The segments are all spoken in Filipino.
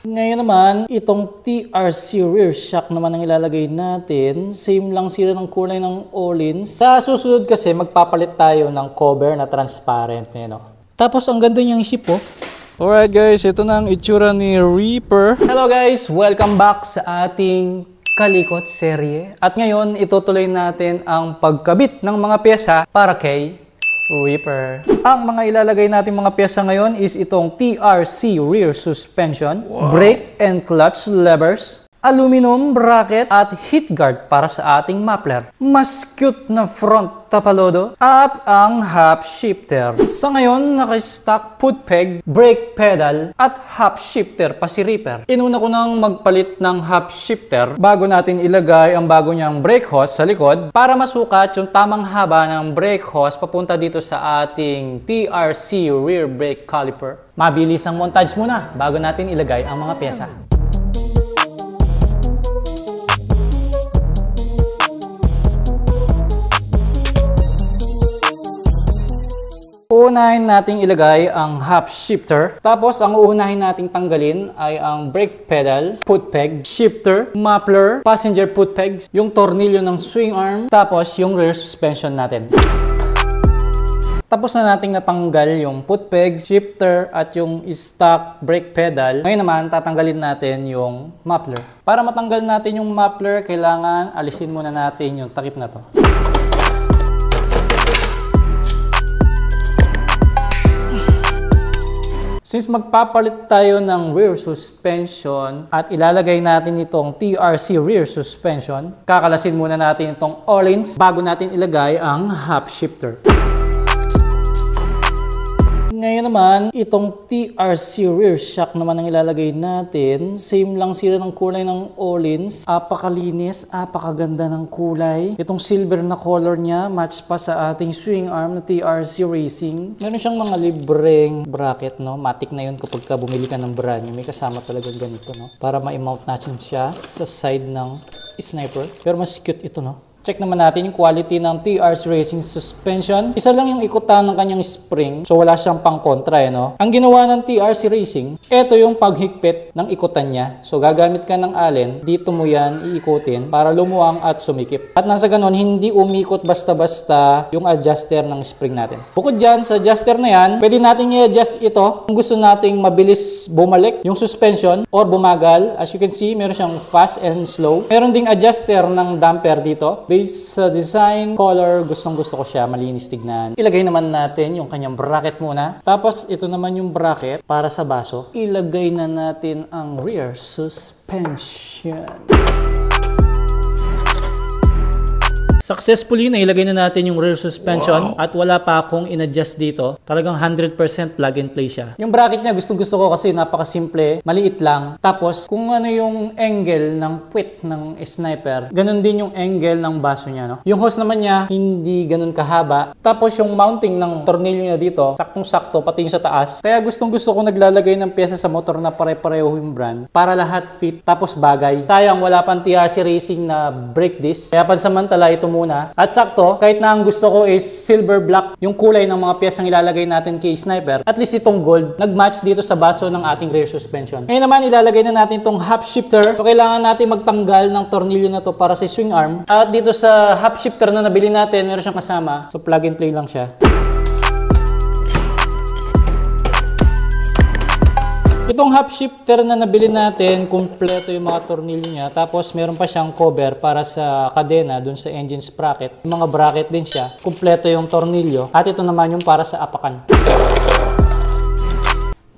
Ngayon naman, itong TRC rear shock naman ang ilalagay natin. Same lang sila ng kulay ng Öhlins. Sa susunod kasi, magpapalit tayo ng cover na transparent. Yan, Tapos, ang ganda niyang ship, Alright guys, ito na ang itsura ni Reaper. Hello guys, welcome back sa ating Kalikot serye. At ngayon, itutuloy natin ang pagkabit ng mga pyesa para kay Reaper. Ang mga ilalagay natin mga pyesa ngayon is itong TRC rear suspension, brake and clutch levers, aluminum bracket at heat guard para sa ating muffler, mas cute na front tapalodo at ang half shifter. Sa ngayon, naka-stock foot peg, brake pedal at half shifter pa si Reaper. Inuna ko nang magpalit ng half shifter bago natin ilagay ang bago niyang brake hose sa likod para masukat yung tamang haba ng brake hose papunta dito sa ating TRC rear brake caliper. Mabilis ang montage muna bago natin ilagay ang mga pyesa. Uunahin nating ilagay ang half shifter. Tapos, ang uunahin nating tanggalin ay ang brake pedal, foot peg, shifter, muffler, passenger foot pegs, yung tornilyo ng swing arm, tapos yung rear suspension natin. Tapos na nating natanggal yung foot peg, shifter, at yung stock brake pedal. Ngayon naman, tatanggalin natin yung muffler. Para matanggal natin yung muffler, kailangan alisin muna natin yung takip na to. Since magpapalit tayo ng rear suspension at ilalagay natin itong TRC rear suspension, kakalasin muna natin itong Öhlins bago natin ilagay ang half shifter. Ngayon naman, itong TRC rear shock naman ang ilalagay natin. Same lang sila ng kulay ng Öhlins. Apakalinis, apakaganda ng kulay. Itong silver na color niya, match pa sa ating swing arm na TRC Racing. Meron siyang mga libreng bracket, Matic na yun kapag bumili ka ng brand new. May kasama talagang ganito, Para ma-mount natin siya sa side ng sniper. Pero mas cute ito, Check naman natin yung quality ng TRC Racing suspension. Isa lang yung ikutan ng kanyang spring. So wala siyang pang-kontra, Ang ginawa ng TRC Racing, ito yung paghigpit ng ikutan niya. So gagamit ka ng allen, dito mo yan iikutin para lumuwang at sumikip. At nang sa ganon, hindi umikot basta-basta yung adjuster ng spring natin. Bukod dyan, sa adjuster na yan, pwede natin i-adjust ito kung gusto nating mabilis bumalik yung suspension or bumagal. As you can see, meron siyang fast and slow. Meron ding adjuster ng damper dito. Based sa design, color, gustong-gusto ko siya, malinis tignan. Ilagay naman natin yung kanyang bracket muna. Tapos, ito naman yung bracket para sa baso. Ilagay na natin ang rear suspension. Successfully, nailagay na natin yung rear suspension at wala pa akong in-adjust dito. Talagang 100% plug and play siya. Yung bracket niya, gustong-gusto ko kasi napakasimple, maliit lang. Tapos, kung ano yung angle ng puwet ng sniper, ganun din yung angle ng baso niya. Yung hose naman niya, hindi ganun kahaba. Tapos, yung mounting ng tornilyo niya dito, saktong-sakto, pati yung sa taas. Kaya gustong-gusto ko naglalagay ng pyesa sa motor na pare-pareho yung brand para lahat fit, tapos bagay. Sayang, wala pang TRC Racing na brake disc. Kaya pansamantala, ito muna. At sakto, kahit na ang gusto ko is silver black, yung kulay ng mga piyesang ilalagay natin kay sniper, at least itong gold, nag-match dito sa baso ng ating rear suspension. Ngayon naman, ilalagay na natin itong half shifter. So, kailangan natin magtanggal ng tornilyo na to para sa swing arm. At dito sa half shifter na nabili natin, meron siyang kasama. So, plug and play lang siya. Itong half shifter na nabili natin, kumpleto yung mga tornilyo niya. Tapos meron pa siyang cover para sa kadena dun sa engine sprocket. Yung mga bracket din siya. Kumpleto yung tornilyo. At ito naman yung para sa apakan.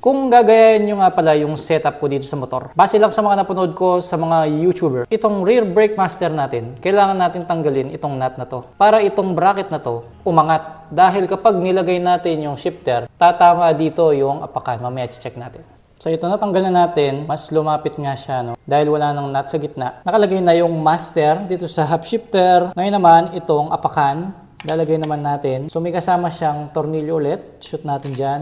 Kung gagayahin nyo nga pala yung setup ko dito sa motor, base lang sa mga napanood ko sa mga YouTuber, itong rear brake master natin, kailangan natin tanggalin itong nut na to. Para itong bracket na to, umangat. Dahil kapag nilagay natin yung shifter, tatama dito yung apakan. Mamaya check natin. So ito, natanggal na natin, mas lumapit nga siya, dahil wala nang nut sa gitna. Nakalagay na yung master dito sa half shifter. Ngayon naman, itong apakan, lalagay naman natin. So may kasama siyang tornilyo ulit. Shoot natin dyan.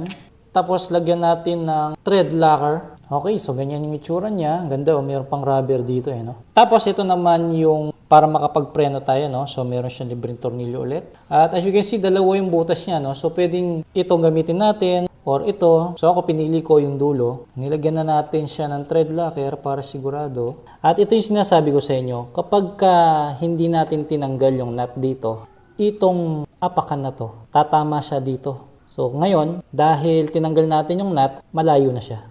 Tapos lagyan natin ng thread locker. Okay, so ganyan yung itsura niya. Ganda, mayroon pang rubber dito Tapos ito naman yung para makapagpreno tayo, So meron siyang libreng tornilyo ulit. At as you can see, dalawa yung butas niya, So pwedeng itong gamitin natin or ito. So ako pinili ko yung dulo. Nilagyan na natin siya ng thread locker para sigurado. At ito yung sinasabi ko sa inyo, kapag hindi natin tinanggal yung nut dito, itong apakan na to, tatama siya dito. So ngayon, dahil tinanggal natin yung nut, malayo na siya.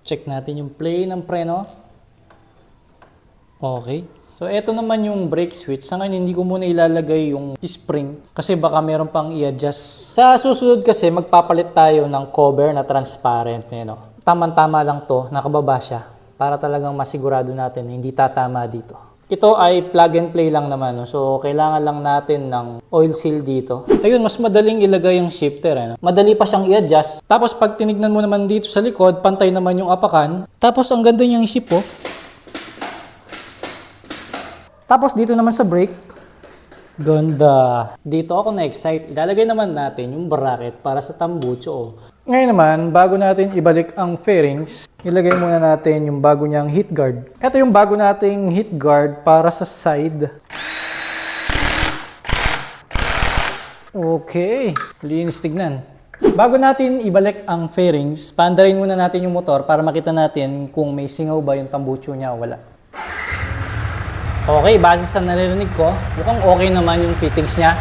Check natin yung play ng preno. Okay. So, ito naman yung brake switch. Sa ngayon, hindi ko muna ilalagay yung spring kasi baka meron pang i-adjust. Sa susunod kasi, magpapalit tayo ng cover na transparent. Tama-tama lang to, nakababa siya para talagang masigurado natin na hindi tatama dito. Ito ay plug and play lang naman. So, kailangan lang natin ng oil seal dito. Ayun, mas madaling ilagay yung shifter. Madali pa siyang i-adjust. Tapos, pag tinignan mo naman dito sa likod, pantay naman yung apakan. Tapos, ang ganda niyang ship, oh. Tapos dito naman sa brake, ganda. Dito ako na-excite. Ilalagay naman natin yung bracket para sa tambucho. Ngayon naman, bago natin ibalik ang fairings, ilagay muna natin yung bago niyang heat guard. Ito yung bago nating heat guard para sa side. Okay, linis tignan. Bago natin ibalik ang fairings, paandarin muna natin yung motor para makita natin kung may singaw ba yung tambucho niya o wala. Okay, base sa naririnig ko, mukhang okay naman yung fittings niya.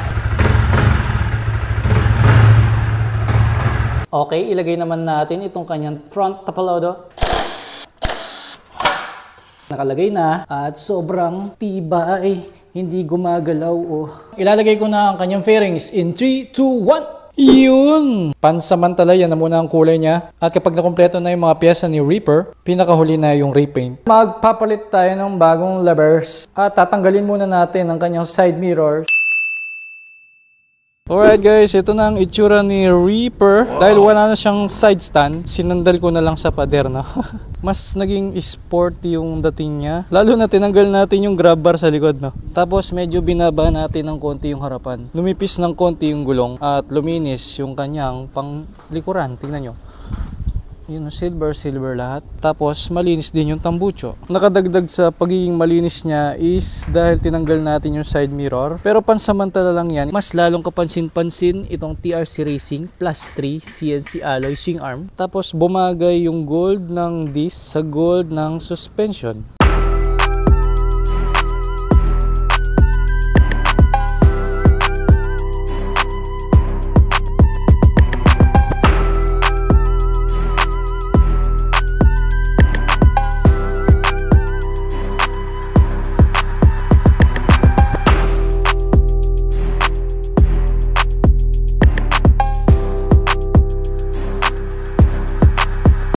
Okay, ilagay naman natin itong kanyang front tapalodo. Nakalagay na at sobrang tibay, hindi gumagalaw. Ilalagay ko na ang kanyang fairings in 3, 2, 1. Yun! Pansamantala, yan na muna ang kulay niya. At kapag nakumpleto na yung mga pyesa ni Reaper, pinakahuli na yung repaint. Magpapalit tayo ng bagong levers. At tatanggalin muna natin ang kanyang side mirrors. Alright guys, ito na ang itsura ni Reaper. Dahil wala na siyang side stand, sinandal ko na lang sa pader, no? Mas naging sporty yung dating niya. Lalo na tinanggal natin yung grab bar sa likod, no? Tapos medyo binaba natin ng konti yung harapan. Lumipis ng konti yung gulong at luminis yung kanyang panglikuran. Tingnan nyo. Yun, silver lahat. Tapos malinis din yung tambucho. Nakadagdag sa pagiging malinis niya is dahil tinanggal natin yung side mirror. Pero pansamantala lang yan. Mas lalong kapansin-pansin itong TRC Racing Plus 3 CNC alloy swing arm. Tapos bumagay yung gold ng disc sa gold ng suspension.